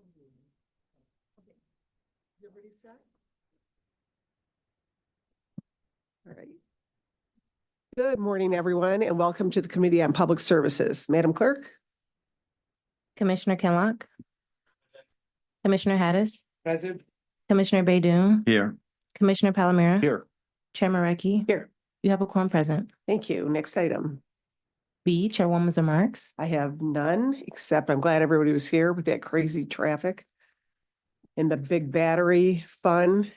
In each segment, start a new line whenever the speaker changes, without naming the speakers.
Is everybody set? All right. Good morning, everyone, and welcome to the Committee on Public Services. Madam Clerk?
Commissioner Kinlock. Commissioner Hattis.
Present.
Commissioner Baydoun.
Here.
Commissioner Palomero.
Here.
Chairman Recchi.
Here.
You have a quorum present.
Thank you. Next item.
B, Chairwoman's remarks.
I have none, except I'm glad everybody was here with that crazy traffic and the big battery fun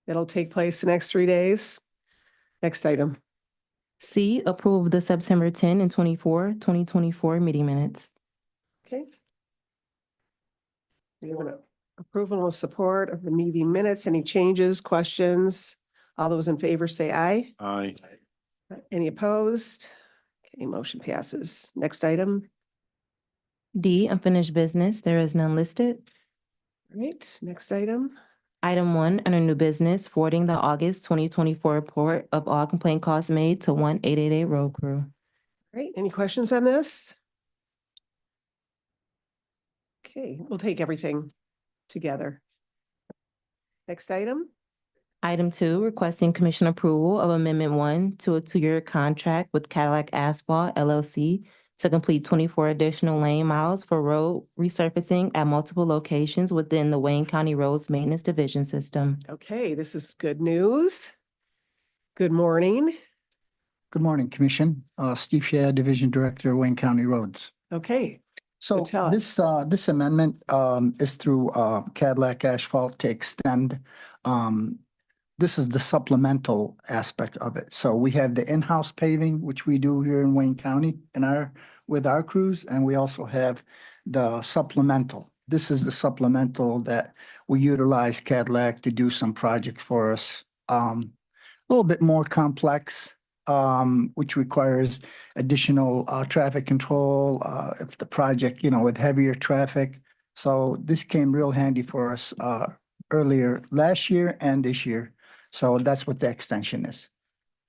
that'll take place the next 3 days. Next item.
C, approve of the September 10 and 2024 meeting minutes.
Okay. We have an approval and support of the meeting minutes. Any changes, questions? All those in favor say aye.
Aye.
Any opposed? Okay, motion passes. Next item.
D, unfinished business. There is none listed.
All right, next item.
Item 1, under new business, forwarding the August 2024 report of all complaint calls made to 1-888 road crew.
All right, any questions on this? Okay, we'll take everything together. Next item.
Item 2, requesting commission approval of Amendment 1 to a 2-year contract with Cadillac Asphalt LLC to complete 24 additional lane miles for road resurfacing at multiple locations within the Wayne County Roads Maintenance Division System.
Okay, this is good news. Good morning.
Good morning, Commission. Steve Shea, Division Director, Wayne County Roads.
Okay,
So
tell us.
this amendment is through Cadillac Asphalt to extend. This is the supplemental aspect of it. So we have the in-house paving, which we do here in Wayne County with our crews, and we also have the supplemental. This is the supplemental that we utilize Cadillac to do some projects for us. A little bit more complex, which requires additional traffic control if the project, with heavier traffic. So this came real handy for us earlier last year and this year. So that's what the extension is.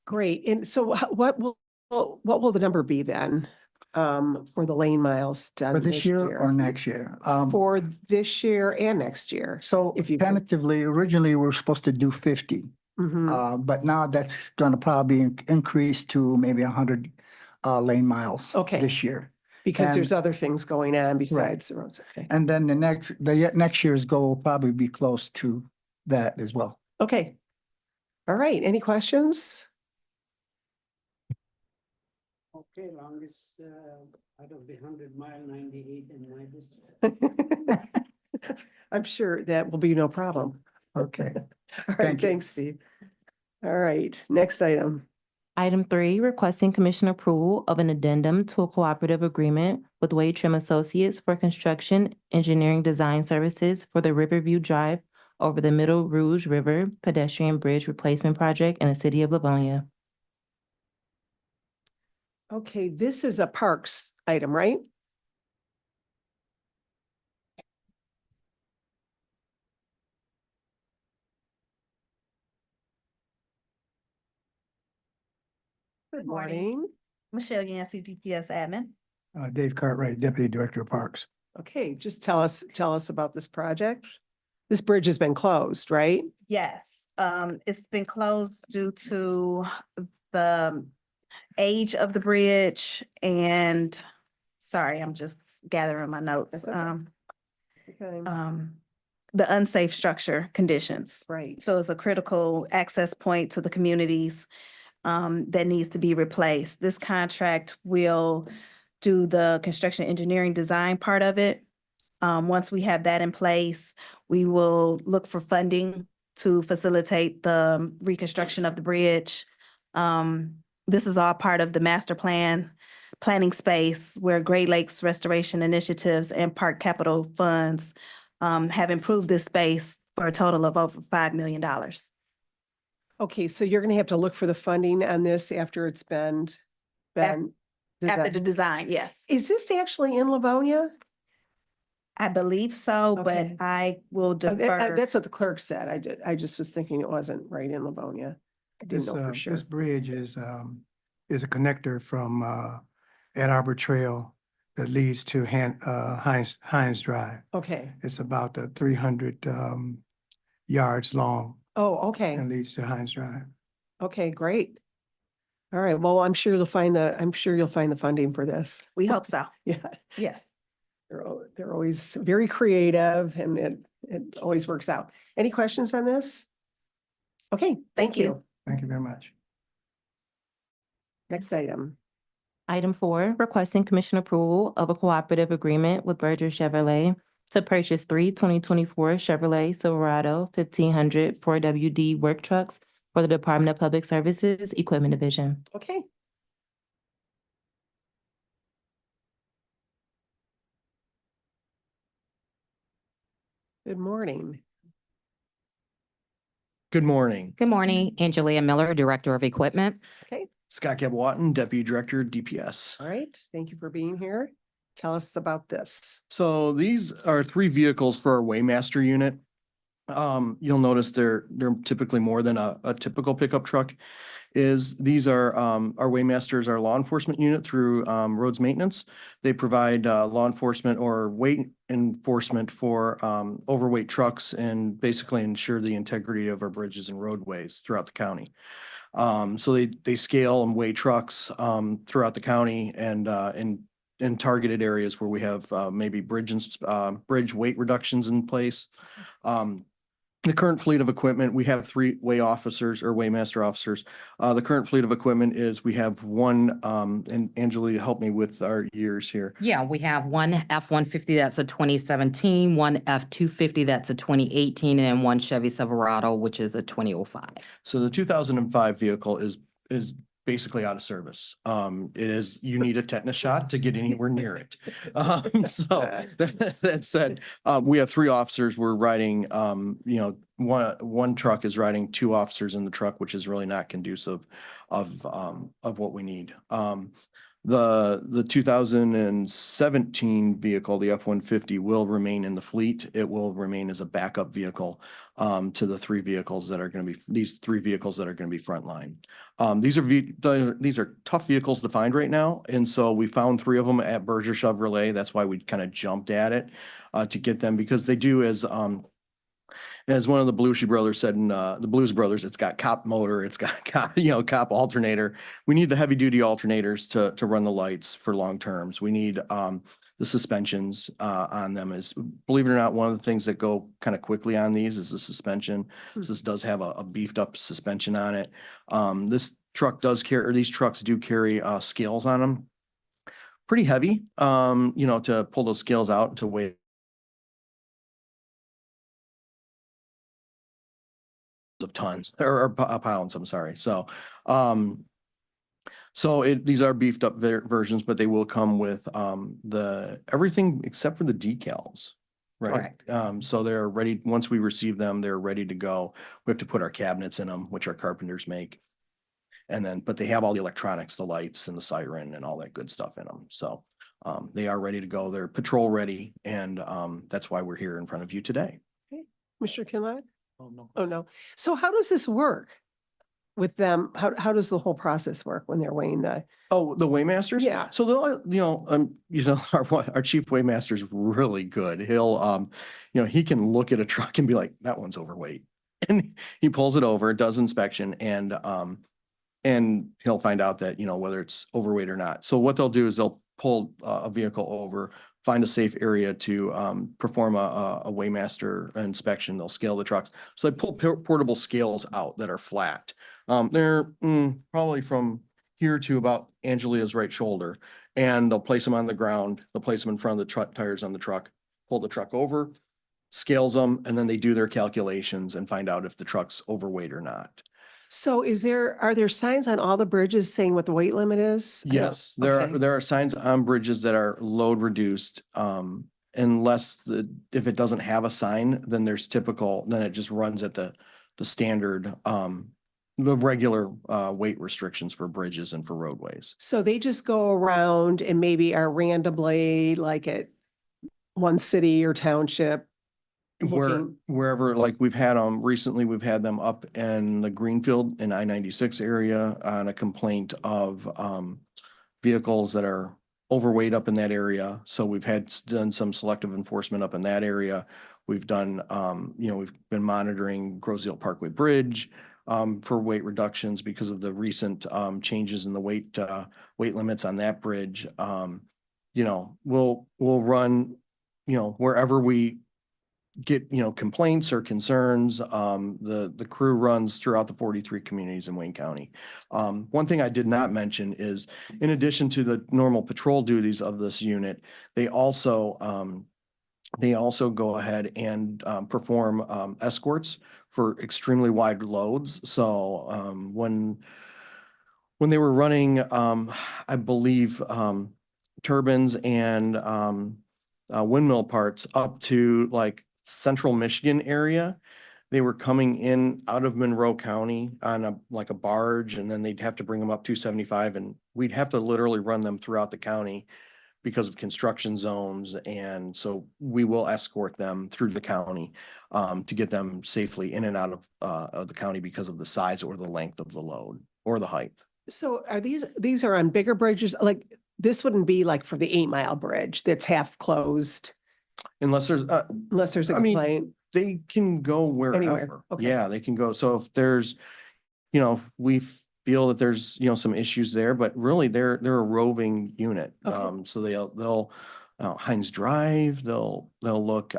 Great. And so what will the number be then for the lane miles done
For this year or next year?
For this year and next year?
So
if you could-
tentatively, originally, we were supposed to do 50.
Mhm.
But now that's going to probably increase to maybe 100 lane miles
Okay.
this year.
Because there's
and-
other things going on besides the roads. Okay.
And then the next year's goal will probably be close to that as well.
Okay. All right. Any questions?
Okay, longest out of the 100-mile, 98 in my district.
I'm sure that will be no problem.
Okay.
All right.
Thank you.
Thanks, Steve. All right. Next item.
Item 3, requesting commission approval of an addendum to a cooperative agreement with Wade Trim Associates for construction engineering design services for the Riverview Drive over the Middle Rouge River pedestrian bridge replacement project in the city of Livonia.
Okay, this is a parks item, right? Good morning.
Michelle Yancey, DPS admin.
Dave Cartwright, Deputy Director of Parks.
Okay, just tell us about this project. This bridge has been closed, right?
Yes, it's been closed due to the age of the bridge and, sorry, I'm just gathering my notes.
That's okay.
The unsafe structure conditions.
Right.
So it's a critical access point to the communities that needs to be replaced. This contract will do the construction engineering design part of it. Once we have that in place, we will look for funding to facilitate the reconstruction of the bridge. This is all part of the master planning space where Great Lakes Restoration Initiatives and Park Capital Funds have improved this space for a total of over $5 million.
Okay, so you're gonna have to look for the funding on this after it's been
After
designed.
the design, yes.
Is this actually in Livonia?
I believe so, but
Okay.
I will defer.
That's what the clerk said. I just was thinking it wasn't right in Livonia. I didn't know for sure.
This bridge is a connector from Ann Arbor Trail
that leads to Hines Drive.
Okay.
It's about 300 yards long
Oh, okay.
and leads to Hines Drive.
Okay, great. All right. Well, I'm sure you'll find the funding for this.
We hope so.
Yeah.
Yes.
They're always very creative and it always works out. Any questions on this? Okay, thank
you.
you.
Thank you very much.
Next item.
Item 4, requesting commission approval of a cooperative agreement with Berger Chevrolet to purchase 2024 Chevrolet Silverado 1500 4WD work trucks for the Department of Public Services Equipment Division.
Okay. Good morning.
Good morning.
Good morning, Angelia Miller, Director of Equipment.
Okay,
Scott Gabwatton, Deputy Director, DPS.
all right. Thank you for being here. Tell us about this.
So these are 3 vehicles for our Waymaster unit. You'll notice they're typically more than a typical pickup truck. These are our Waymasters, our law enforcement unit through roads maintenance. They provide law enforcement or weight enforcement for overweight trucks and basically ensure the integrity of our bridges and roadways throughout the county. So they scale and weigh trucks throughout the county and in targeted areas where we have maybe bridge weight reductions in place. The current fleet of equipment, we have 3 weigh officers or Waymaster officers. The current fleet of equipment is we have one, and Angelia, help me with our years here.
Yeah, we have one F-150 that's a 2017, one F-250 that's a 2018, and then one Chevy Silverado, which is a 2005.
So the 2005 vehicle is basically out of service. You need a tetanus shot to get anywhere near it. So that said, we have 3 officers. We're riding, one truck is riding 2 officers in the truck, which is really not conducive of what we need. The 2017 vehicle, the F-150, will remain in the fleet. It will remain as a backup vehicle to the 3 vehicles that are going to be, these 3 vehicles that are going to be frontline. These are tough vehicles to find right now. And so we found 3 of them at Berger Chevrolet. That's why we kind of jumped at it to get them, because they do, as one of the Belushi brothers said in the Blues Brothers, it's got cop motor, it's got cop alternator. We need the heavy duty alternators to run the lights for long terms. We need the suspensions on them. Is, believe it or not, one of the things that go kind of quickly on these is the suspension. So this does have a beefed up suspension on it. This truck does carry, or these trucks do carry scales on them. Pretty heavy, to pull those scales out to weigh of tons or pounds, I'm sorry. So, these are beefed up versions, but they will come with everything except for the decals, right?
Correct.
So they're ready. Once we receive them, they're ready to go. We have to put our cabinets in them, which our carpenters make. And then, but they have all the electronics, the lights and the siren and all that good stuff in them. So, they are ready to go. They're patrol ready. And, that's why we're here in front of you today.
Mr. Kinlaw?
Oh, no.
Oh, no. So how does this work with them? How does the whole process work when they're weighing the?
Oh, the Waymasters?
Yeah.
So they'll, our chief Waymaster is really good. He'll, he can look at a truck and be like, that one's overweight. And he pulls it over, does inspection, and he'll find out that, whether it's overweight or not. So what they'll do is they'll pull a vehicle over, find a safe area to perform a Waymaster inspection. They'll scale the trucks. So they pull portable scales out that are flat. They're probably from here to about Angelia's right shoulder. And they'll place them on the ground. They'll place them in front of the truck tires on the truck, pull the truck over, scales them, and then they do their calculations and find out if the truck's overweight or not.
So are there signs on all the bridges saying what the weight limit is?
Yes,
Okay.
there are signs on bridges that are load reduced. Unless if it doesn't have a sign, then then it just runs at the standard, the regular weight restrictions for bridges and for roadways.
So they just go around and maybe are randomly like at one city or township. looking-
Wherever, like we've had recently we've had them up in the Greenfield and I-96 area on a complaint of vehicles that are overweight up in that area. So we've done some selective enforcement up in that area. We've done, we've been monitoring Groseal Parkway Bridge for weight reductions because of the recent changes in the weight limits on that bridge. We'll run, wherever we get, complaints or concerns, the crew runs throughout the 43 communities in Wayne County. One thing I did not mention is, in addition to the normal patrol duties of this unit, they also go ahead and perform escorts for extremely wide loads. So when they were running, I believe, turbines and windmill parts up to like central Michigan area, they were coming in out of Monroe County on a barge, and then they'd have to bring them up 275, and we'd have to literally run them throughout the county because of construction zones. And so we will escort them through the county to get them safely in and out of the county because of the size or the length of the load or the height.
So are these are on bigger bridges? Like, this wouldn't be like for the 8 Mile Bridge that's half closed
Unless there's,
unless there's a
I mean,
complaint.
they can go wherever.
Okay.
Yeah, they can go. So if there's, we feel that there's, some issues there, but really they're a roving unit.
Okay.
So they'll Heinz Drive, they'll look,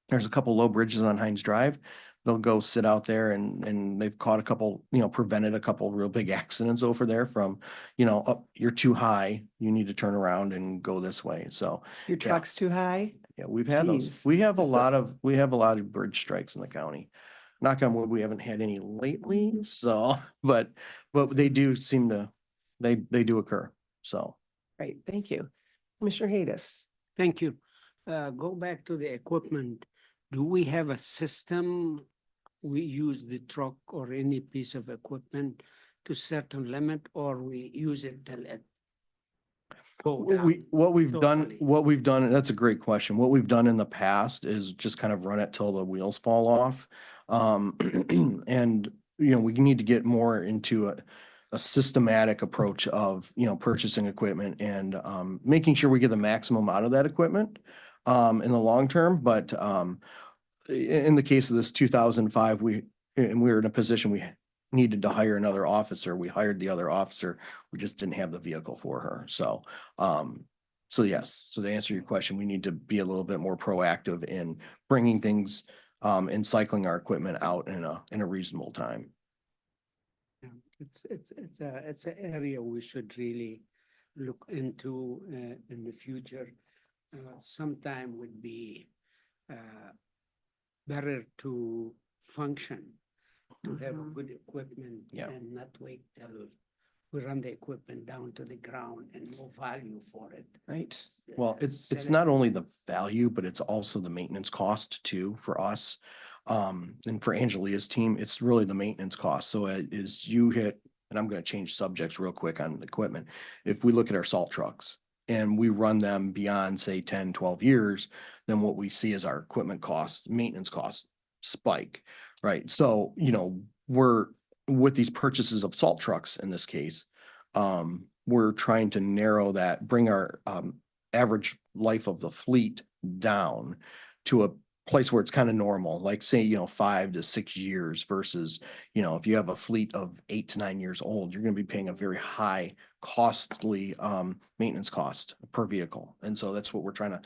there's a couple low bridges on Heinz Drive. They'll go sit out there and they've caught a couple, prevented a couple real big accidents over there from, up, you're too high, you need to turn around and go this way. So
Your truck's too high?
yeah, we've had those.
Jeez.
We have a lot of bridge strikes in the county. Knock on wood, we haven't had any lately, so, but they do seem to, they do occur, so.
Right, thank you. Commissioner Haydes.
Thank you. Go back to the equipment. Do we have a system? We use the truck or any piece of equipment to certain limit, or we use it till it go down?
What
totally?
we've done, that's a great question. What we've done in the past is just kind of run it till the wheels fall off. And, we need to get more into a systematic approach of, purchasing equipment and, making sure we get the maximum out of that equipment, in the long term. But, in the case of this 2005, we were in a position we needed to hire another officer. We hired the other officer. We just didn't have the vehicle for her. So, yes. So to answer your question, we need to be a little bit more proactive in bringing things, and cycling our equipment out in a reasonable time.
Yeah, it's an area we should really look into in the future. Sometime would be better to function, to have good equipment
Yeah.
and not wait till we run the equipment down to the ground and no value for it.
Right.
Well, it's
Sell it.
not only the value, but it's also the maintenance cost too for us. And for Angelia's team, it's really the maintenance cost. So as you hit, and I'm going to change subjects real quick on equipment. If we look at our salt trucks and we run them beyond, say, 10, 12 years, then what we see is our equipment costs, maintenance costs spike, right? So, we're with these purchases of salt trucks in this case, we're trying to narrow that, bring our average life of the fleet down to a place where it's kind of normal, like say, 5 to 6 years versus, if you have a fleet of 8 to 9 years old, you're going to be paying a very high costly maintenance cost per vehicle. And so that's what we're trying to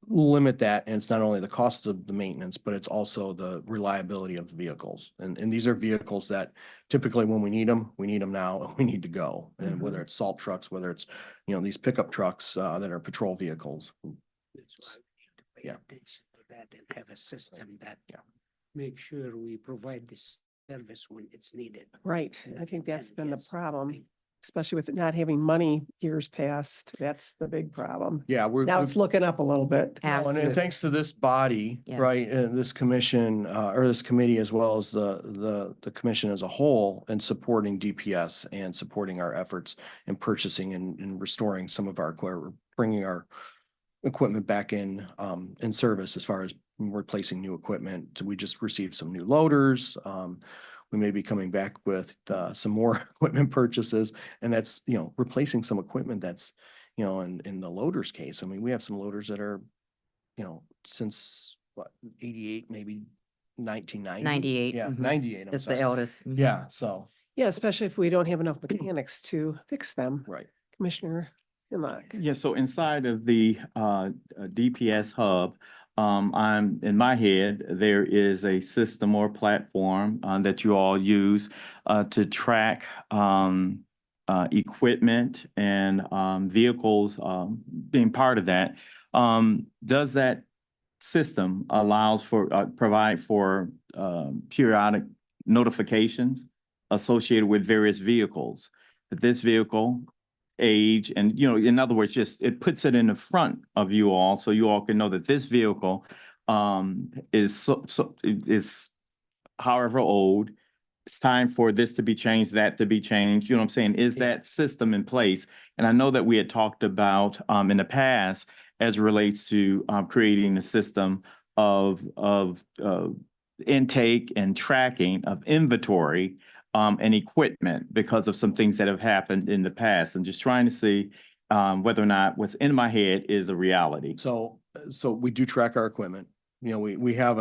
limit that. And it's not only the cost of the maintenance, but it's also the reliability of the vehicles. And these are vehicles that typically when we need them now, and we need to go. And whether it's salt trucks, whether it's, these pickup trucks that are patrol vehicles.
That's why we need to pay
Yeah.
attention to that and have a system that
Yeah.
make sure we provide this service when it's needed.
Right. I think that's
And
been the
yes,
problem, especially with it not having money years past. That's the big problem.
Yeah,
Now it's looking up a little bit.
Well, and
Absolutely.
thanks to this body,
Yes.
right, and this commission, or this committee, as well as the commission as a whole, and supporting DPS and supporting our efforts in purchasing and restoring some of our bringing our equipment back in service as far as replacing new equipment. We just received some new loaders. We may be coming back with some more equipment purchases, and that's, replacing some equipment that's, you know, in the loaders case, I mean, we have some loaders that are, you know, since what, 88, maybe 1990?
98,
Yeah,
mhm.
98, I'm
It's the
sorry.
eldest. Mhm.
Yeah, so,
Yeah, especially if we don't have enough mechanics to fix them.
right.
Commissioner Hemlock.
Yeah, so inside of the DPS hub, I'm, in my head, there is a system or platform that you all use to track equipment and vehicles being part of that. Does that system allows for, provide for periodic notifications associated with various vehicles? That this vehicle age and, you know, in other words, just it puts it in the front of you all so you all can know that this vehicle is however old. It's time for this to be changed, that to be changed. You know what I'm saying? Is that system in place? And I know that we had talked about in the past as it relates to creating a system of intake and tracking of inventory and equipment because of some things that have happened in the past, and just trying to see whether or not what's in my head is a reality.
So we do track our equipment. You know, we have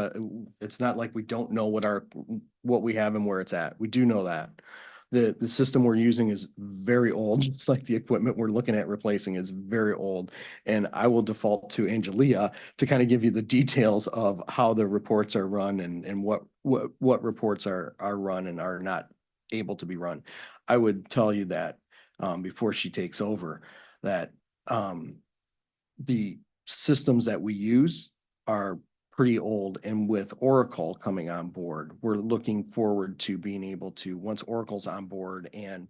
it's not like we don't know what we have and where it's at. We do know that. The system we're using is very old, just like the equipment we're looking at replacing is very old. And I will default to Angelia to kind of give you the details of how the reports are run and what reports are run and are not able to be run. I would tell you that before she takes over, that the systems that we use are pretty old, and with Oracle coming on board, we're looking forward to being able to, once Oracle's on board and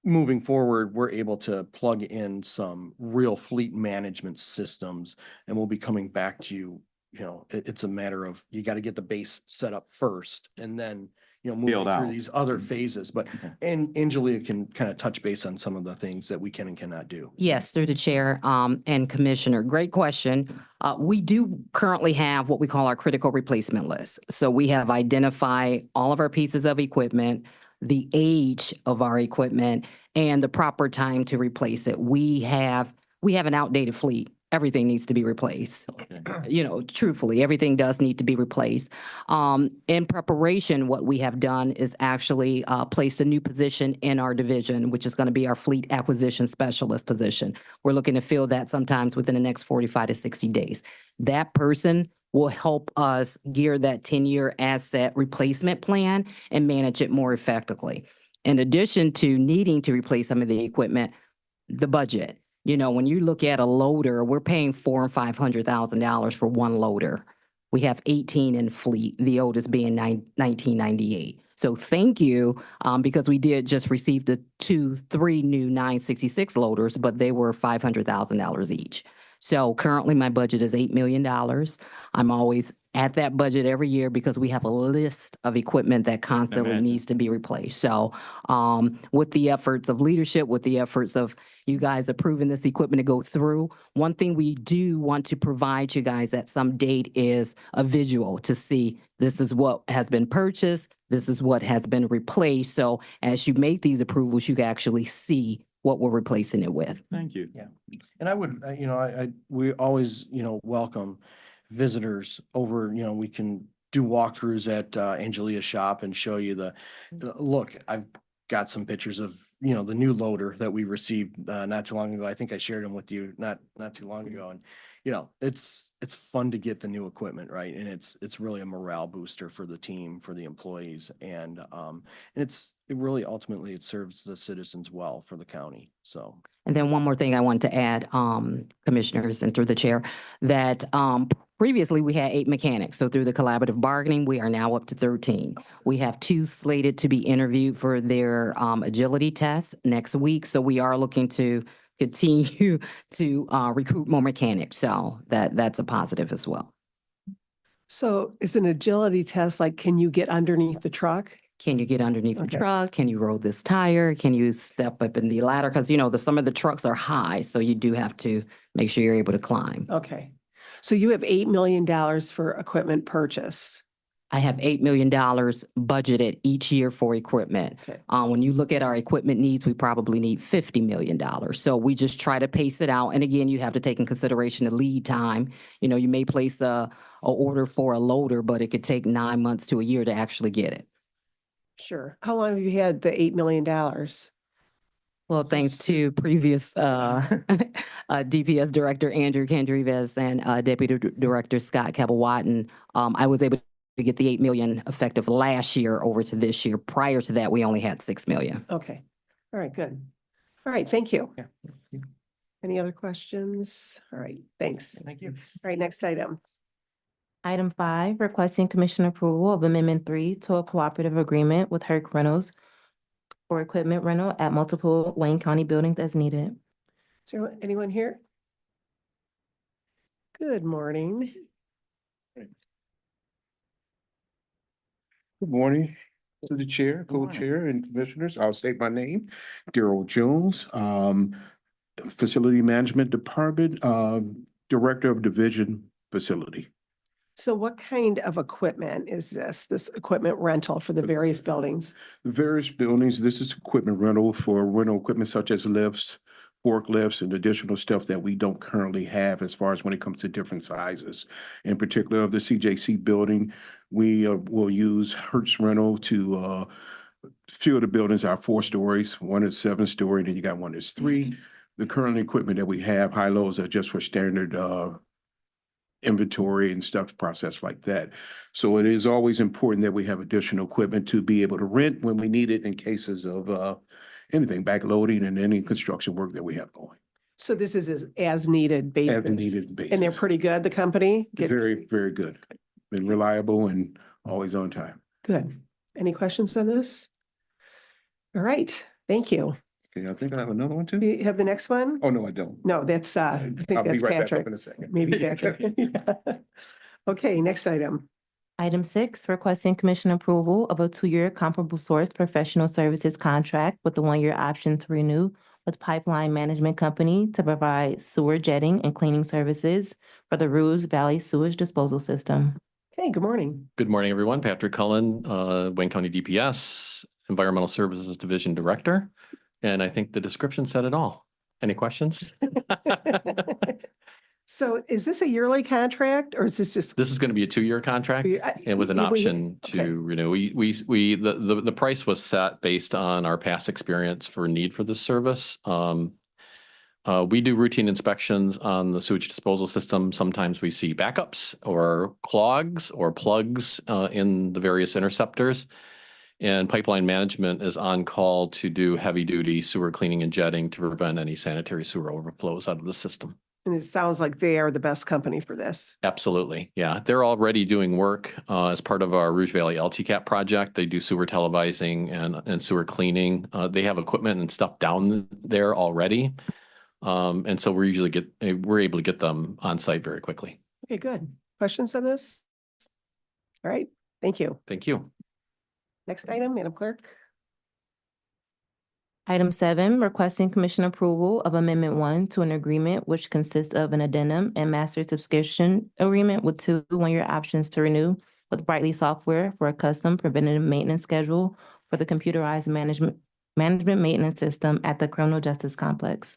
moving forward, we're able to plug in some real fleet management systems, and we'll be coming back to you. You know, it's a matter of, you got to get the base set up first and then, you know, moving
Build
through
out.
these other phases. But,
Okay.
and Angelia can kind of touch base on some of the things that we can and cannot do.
Yes, through the chair, and commissioner, great question. We do currently have what we call our critical replacement list. So we have identified all of our pieces of equipment, the age of our equipment, and the proper time to replace it. We have an outdated fleet. Everything needs to be replaced. You know, truthfully, everything does need to be replaced. In preparation, what we have done is actually placed a new position in our division, which is going to be our fleet acquisition specialist position. We're looking to fill that sometimes within the next 45 to 60 days. That person will help us gear that 10-year asset replacement plan and manage it more effectively. In addition to needing to replace some of the equipment, the budget. You know, when you look at a loader, we're paying $400,000 and $500,000 for one loader. We have 18 in fleet, the oldest being 1998. So thank you, because we did just receive the 3 new 966 loaders, but they were $500,000 each. So currently my budget is $8 million. I'm always at that budget every year because we have a list of equipment that constantly
Imagine.
needs to be replaced. So with the efforts of leadership, with the efforts of you guys approving this equipment to go through, one thing we do want to provide you guys at some date is a visual to see this is what has been purchased, this is what has been replaced. So as you make these approvals, you can actually see what we're replacing it with.
Thank you.
And I would, you know, we always, you know, welcome visitors over, you know, we can do walkthroughs at Angelia's shop and show you look, I've got some pictures of, you know, the new loader that we received not too long ago. I think I shared them with you not too long ago. And, you know, it's fun to get the new equipment, right? And it's really a morale booster for the team, for the employees. And it really ultimately it serves the citizens well for the county. So.
And then one more thing I wanted to add, commissioners and through the chair, that previously we had 8 mechanics. So through the collaborative bargaining, we are now up to 13. We have 2 slated to be interviewed for their agility test next week. So we are looking to continue to recruit more mechanics. So that's a positive as well.
So is an agility test like, can you get underneath the truck?
Can you get underneath the
Okay.
truck? Can you roll this tire? Can you step up in the ladder? Because, you know, some of the trucks are high, so you do have to make sure you're able to climb.
Okay. So you have $8 million for equipment purchase.
I have $8 million budgeted each year for equipment.
Okay.
When you look at our equipment needs, we probably need $50 million. So we just try to pace it out. And again, you have to take in consideration the lead time. You know, you may place a order for a loader, but it could take 9 months to a year to actually get it.
Sure. How long have you had the $8 million?
Well, thanks to previous DPS Director Andrew Kendrives and Deputy Director Scott Cabell-Watton, I was able to get the 8 million effective last year over to this year. Prior to that, we only had 6 million.
Okay. All right, good. All right, thank you.
Yeah.
Any other questions? All right, thanks.
Thank you.
All right, next item.
Item 5, requesting commission approval of Amendment 3 to a cooperative agreement with Herc Rentals for equipment rental at multiple Wayne County buildings as needed.
Is there anyone here? Good morning.
Good morning to the chair,
Good morning.
co-chair and commissioners. I'll state my name, Daryl Jones, Facility Management Department, Director of Division Facility.
So what kind of equipment is this equipment rental for the various buildings?
The various buildings, this is equipment rental for rental equipment such as lifts, forklifts, and additional stuff that we don't currently have as far as when it comes to different sizes. In particular of the CJC building, we will use Hertz Rental to few of the buildings are 4 stories, one is 7-story, then you got one that's 3. The current equipment that we have, high-lows, are just for standard inventory and stuff processed like that. So it is always important that we have additional equipment to be able to rent when we need it in cases of anything, backloading and any construction work that we have going.
So this is as needed basis?
As needed basis.
And they're pretty good, the company?
Very, very good. Been reliable and always on time.
Good. Any questions on this? All right, thank you.
Okay, I think I have another one
Do
too.
you have the next one?
Oh, no, I don't.
No, that's, I
I'll
think
be
that's
right back up
Patrick.
in a second.
Maybe Patrick. Okay, next item.
Item 6, requesting commission approval of a 2-year comparable source professional services contract with the 1-year option to renew with Pipeline Management Company to provide sewer jetting and cleaning services for the Rouge Valley Sewage Disposal System.
Okay, good morning.
Good morning, everyone. Patrick Cullen, Wayne County DPS, Environmental Services Division Director. And I think the description said it all. Any questions?
So is this a yearly contract or is this just?
This is going to be a 2-year contract and with an option to renew. The price was set based on our past experience for need for this service. We do routine inspections on the sewage disposal system. Sometimes we see backups or clogs or plugs in the various interceptors. And Pipeline Management is on call to do heavy-duty sewer cleaning and jetting to prevent any sanitary sewer overflows out of the system.
And it sounds like they are the best company for this.
Absolutely. Yeah. They're already doing work as part of our Rouge Valley LTCAP project. They do sewer televising and sewer cleaning. They have equipment and stuff down there already. And so we're able to get them on site very quickly.
Okay, good. Questions on this? All right, thank you.
Thank you.
Next item, Madam Clerk.
Item 7, requesting commission approval of Amendment 1 to an agreement which consists of an addendum and master subscription agreement with 2 1-year options to renew with Brightly Software for a custom preventative maintenance schedule for the computerized management maintenance system at the Criminal Justice Complex.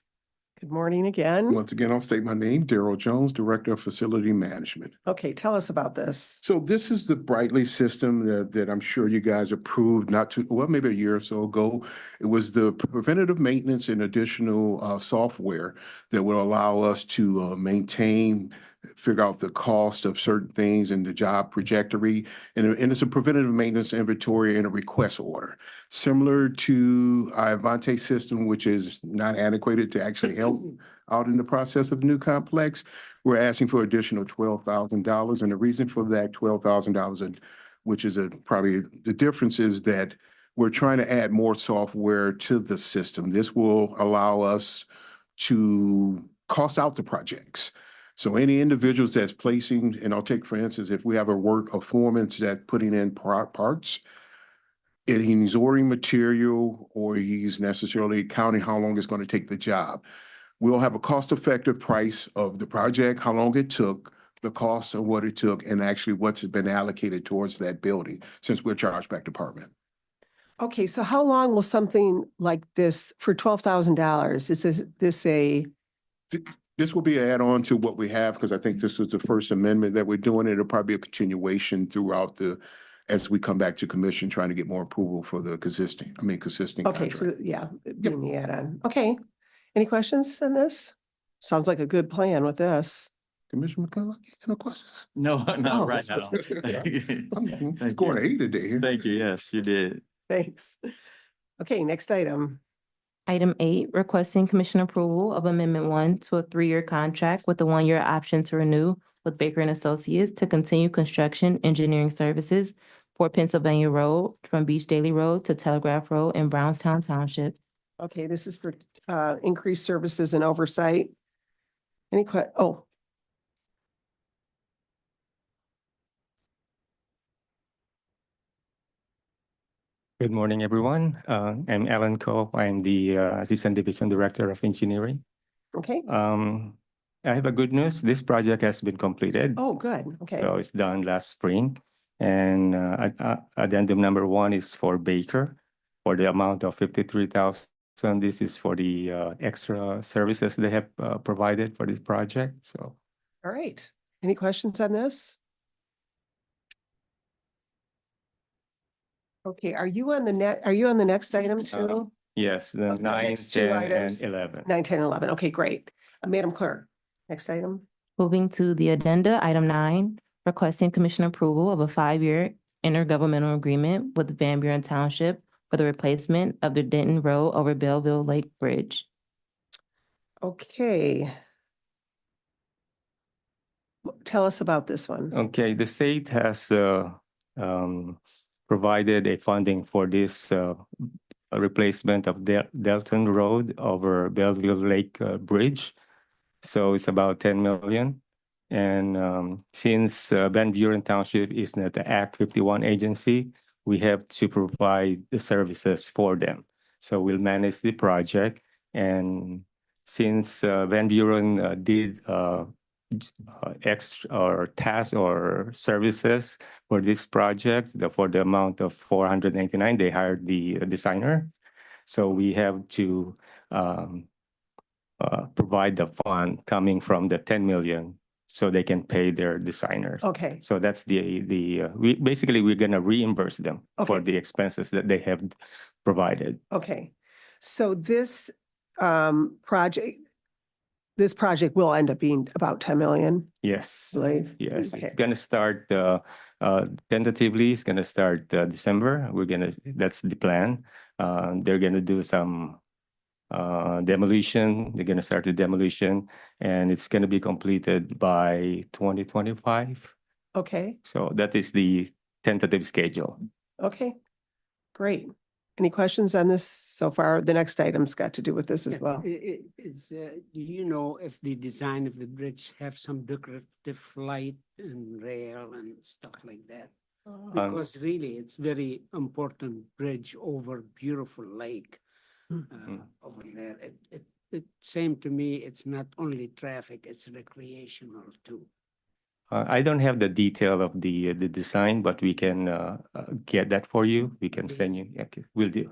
Good morning again.
Once again, I'll state my name, Daryl Jones, Director of Facility Management.
Okay, tell us about this.
So this is the Brightly system that I'm sure you guys approved maybe a year or so ago. It was the preventative maintenance and additional software that will allow us to figure out the cost of certain things and the job trajectory. And it's a preventative maintenance inventory and a request order. Similar to our Avante system, which is not antiquated to actually help out in the process of new complex. We're asking for additional $12,000. And the reason for that $12,000, which is probably the difference, is that we're trying to add more software to the system. This will allow us to cost out the projects. So any individuals that's placing, and I'll take for instance, if we have a foreman that's putting in parts, and he's ordering material or he's necessarily counting how long it's going to take the job. We'll have a cost-effective price of the project, how long it took, the cost of what it took and actually what's been allocated towards that building since we're chargeback department.
Okay, so how long will something like this for $12,000? Is this a,
This will be an add-on to what we have, because I think this is the first amendment that we're doing. It'll probably be a continuation throughout as we come back to commission, trying to get more approval for the consistent
okay, so
contract.
yeah, being the add-on. Okay. Any questions on this? Sounds like a good plan with this.
Commissioner McClellan, any questions?
No,
Oh.
not right now.
I'm
Thank
scoring
you.
an 8 today here.
Thank you. Yes, you did.
Thanks. Okay, next item.
Item 8, requesting commission approval of Amendment 1 to a 3-year contract with a 1-year option to renew with Baker and Associates to continue construction engineering services for Pennsylvania Road from Beach Daily Road to Telegraph Road in Brownstown Township.
Okay, this is for increased services and oversight. Any oh,
Good morning, everyone. I'm Alan Ko. I'm the Assistant Division Director of Engineering.
okay.
I have a good news. This project has been completed.
Oh, good. Okay.
So it's done last spring. And addendum number 1 is for Baker for the amount of $53,000. This is for the extra services they have provided for this project. So
All right. Any questions on this? Okay, are you on the next item too?
yes, the
Okay,
9,
next two
10,
items.
and 11.
9, 10, 11. Okay, great. Madam Clerk, next item.
Moving to the addenda, item 9, requesting commission approval of a 5-year intergovernmental agreement with Van Buren Township for the replacement of the Denton Road over Belleville Lake Bridge.
Okay. Tell us about this one.
Okay, the state has provided a funding for this replacement of Delton Road over Belleville Lake Bridge. So it's about 10 million. And since Van Buren Township is not the Act 51 agency, we have to provide the services for them. So we'll manage the project. And since Van Buren did extra or tasks or services for this project, for the amount of $499, they hired the designer. So we have to provide the fund coming from the 10 million so they can pay their designers.
Okay.
So that's we're gonna reimburse them for
Okay.
the expenses that they have provided.
Okay. So this project will end up being about 10 million,
Yes.
I believe.
Yes,
Okay.
it's gonna start tentatively. It's gonna start December. That's the plan. They're gonna do some demolition. They're gonna start the demolition, and it's gonna be completed by 2025.
Okay.
So that is the tentative schedule.
Okay. Great. Any questions on this so far? The next item's got to do with this as well.
Do you know if the design of the bridge have some decorative light and rail and stuff like that? Because really, it's very important bridge over beautiful lake over there. It seemed to me it's not only traffic, it's recreational too.
I don't have the detail of the design, but we can get that for you. We can send you. Okay, we'll do.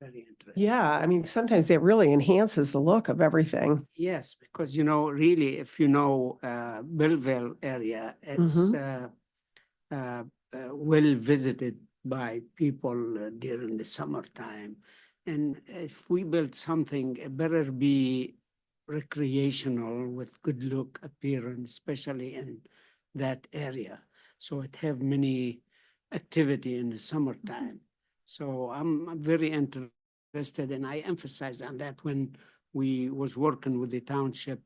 Very interesting.
Yeah, I mean, sometimes it really enhances the look of everything.
Yes, because really, if you know Belleville area, it's well visited by people during the summertime. And if we build something, it better be recreational with good look appearance, especially in that area. So it have many activity in the summertime. So I'm very interested, and I emphasize on that when we was working with the township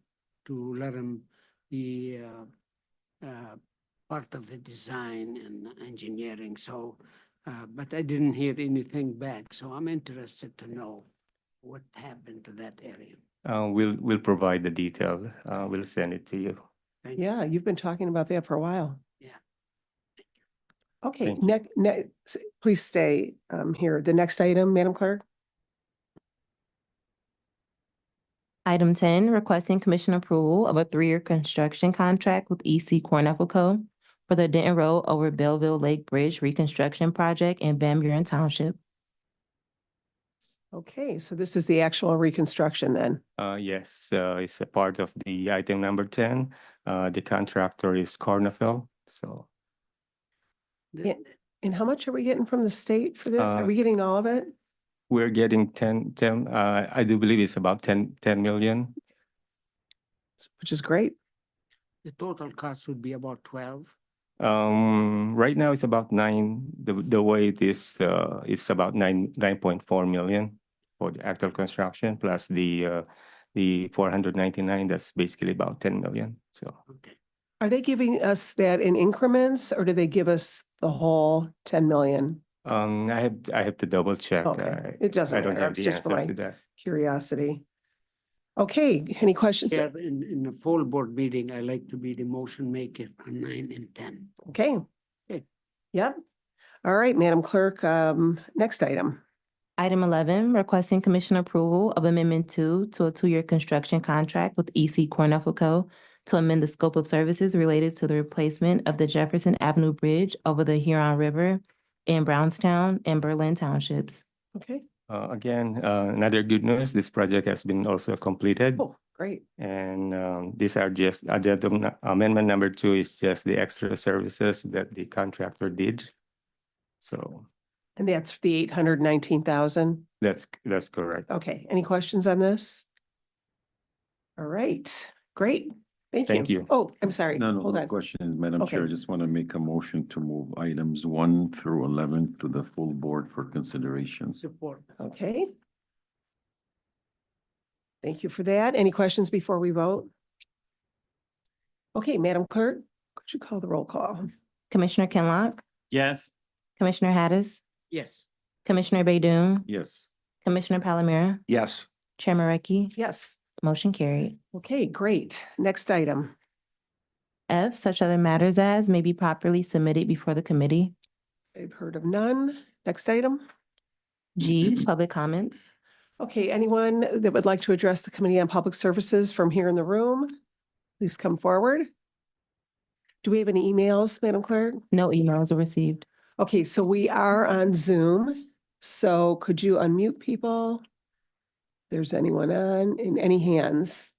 to let them be part of the design and engineering. So, but I didn't hear anything back. So I'm interested to know what happened to that area.
We'll provide the detail. We'll send it to you.
Yeah, you've been talking about that for a while.
Yeah.
Okay,
Thank you.
next, please stay here. The next item, Madam Clerk.
Item 10, requesting commission approval of a 3-year construction contract with EC Cornell Co. for the Denton Road over Belleville Lake Bridge Reconstruction Project in Van Buren Township.
Okay, so this is the actual reconstruction then.
Yes, it's a part of the item number 10. The contractor is Cornafil, so
Yeah. And how much are we getting from the state for this? Are we getting all of it?
we're getting 10, I do believe it's about 10 million.
Which is great.
The total cost would be about 12.
Right now it's about 9, the way it is, it's about 9.4 million for the actual construction plus the 499, that's basically about 10 million, so.
Okay.
Are they giving us that in increments or do they give us the whole 10 million?
I have to double check.
Okay, it doesn't
I don't
matter.
have
It's
the
just for
answer
my
to that.
curiosity. Okay, any questions?
Chair, in the full board meeting, I like to be the motion maker on 9 and 10.
Okay.
Okay.
Yep. All right, Madam Clerk, next item.
Item 11, requesting commission approval of Amendment 2 to a 2-year construction contract with EC Cornell Co. to amend the scope of services related to the replacement of the Jefferson Avenue Bridge over the Huron River in Brownstown and Berlin Townships.
Okay.
Again, another good news, this project has been also completed.
Oh, great.
And these are just, amendment number 2 is just the extra services that the contractor did. So
And that's the 819,000.
that's correct.
Okay, any questions on this? All right, great. Thank you.
Thank you.
Oh, I'm sorry.
No
Hold on.
questions, Madam Chair. I
Okay.
just want to make a motion to move items 1 through 11 to the full board for consideration.
Support.
Okay. Thank you for that. Any questions before we vote? Okay, Madam Clerk, could you call the roll call?
Commissioner Kinlock,
Yes.
Commissioner Hattis,
Yes.
Commissioner Baydun,
Yes.
Commissioner Palomero,
Yes.
Chair Mareki,
Yes.
motion carried.
Okay, great. Next item.
F, such other matters as may be properly submitted before the committee.
I've heard of none. Next item.
G, public comments.
Okay, anyone that would like to address the Committee on Public Services from here in the room, please come forward. Do we have any emails, Madam Clerk?
No emails were received.
Okay, so we are on Zoom. So could you unmute people? There's anyone on, in any hands?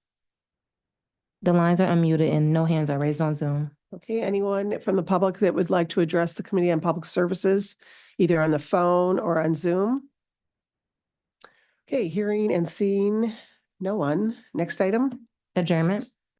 The lines are unmuted and no hands are raised on Zoom.
Okay, anyone from the public that would like to address the Committee on Public Services, either on the phone or on Zoom? Okay, hearing and seeing no one. Next item.
Adjournment.